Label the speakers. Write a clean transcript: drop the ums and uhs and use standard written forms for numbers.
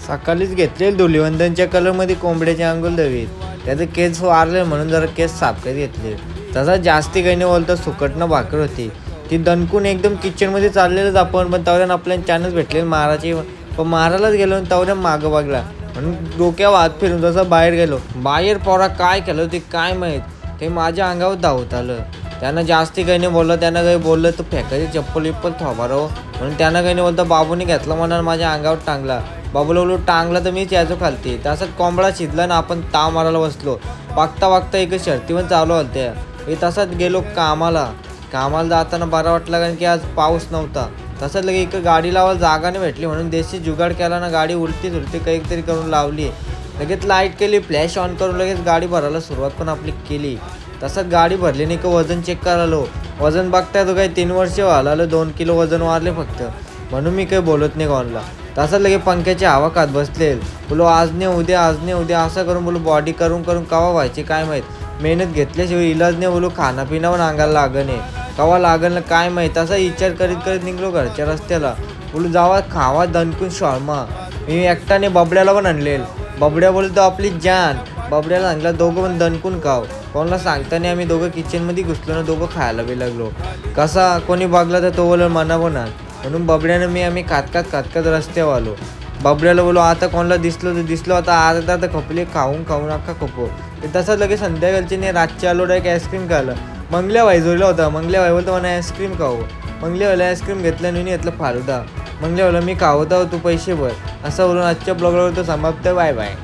Speaker 1: सकाळीच घेतलेली धुलिवंदनच्या कलरमध्ये कोंबड्याचे अंघोळ दवीत. त्याचे केस वारले म्हणून जरा केस साफ करत घेतले. तसा जास्ती काही नाही बोलता सुकटनं भाकर होती. ती दणकून एकदम किचनमध्ये चाललेलंच आपण, पण तेवढ्यानं आपल्याला चानच भेटले माराची. पण मारायलाच गेलो आणि तेवढ्या मागं बघला म्हणून डोक्यावर हात फिरून जसं बाहेर गेलो. बाहेर पोरा काय केलं ते काय माहीत, ते माझ्या अंगावर धावत आलं. त्यानं जास्ती काही नाही बोललं. त्यानं काही बोललं तर फेकायची चप्पल विप्पल थोबारो म्हणून त्यानं काही नाही बोलतं. बाबूने घेतला म्हणून माझ्या अंगावर टांगला. बाबूला बोलू टांगला तर मीच याचो खालती. तसंच कोंबडा शिजला ना आपण ताव मारायला बसलो. बघता बघता एक शर्ती पण चालू होत्या. मी तसाच गेलो कामाला जाताना बरा वाटला कारण की आज पाऊस नव्हता. तसंच लगे एक गाडी लावायला जागा नाही भेटली म्हणून देशी जुगाड केला ना. गाडी उलटी सुलटी काहीतरी करून लावली. लगेच लाईट केली, फ्लॅश ऑन करून लगेच गाडी भरायला सुरुवात पण आपली केली. तसंच गाडी भरली नाही का वजन चेक करायला. वजन बघताय तो काही 3 वर्ष व्हायला 2 किलो वजन वाढले फक्त, म्हणून मी काही बोलत नाही कोणाला. तसंच लगे पंख्याची हवा खात बसले. बोलो आज नाही उद्या असं करून बोलू बॉडी करून कवा व्हायची काय माहीत. मेहनत घेतल्याशिवाय इलाज नाही. बोलू खानापिना पण अंगाला लागण आहे, कवा लागण काय माहीत. असा विचार करीत निघलो घरच्या रस्त्याला. बोलू जावा खावा दणकून शॉर्मा. मी एकट्याने बबड्याला पण आणलेल. बबड्या बोलतो आपली जान. बबड्याला सांगितलं दोघं पण दणकून खाव. कोणाला सांगताना आम्ही दोघं किचनमध्ये घुसलो ना, दोघं खायला बी लागलो. कसा कोणी बघला तर तो बोल मना पण म्हणून बबड्यानं आम्ही खात रस्त्यावर आलो. बबड्याला बोलो आता कोणाला दिसलो आता आता खपली खाऊन अख्खा खपो. तसंच लगेच संध्याकाळची नाही रातची आलो डायरेक्ट आईस्क्रीम खायला. मंगल्या भाई जोडला होता. मंगल्या भाई बोलतो मला आईस्क्रीम खाऊ. मंगल्या भाईला आईस्क्रीम घेतलं आणि घेतलं फालुदा. मंगल्या भाईला मी खावता तू पैसे भर. असं बोलून आजच्या ब्लॉगवर तो समाप्त. Bye bye.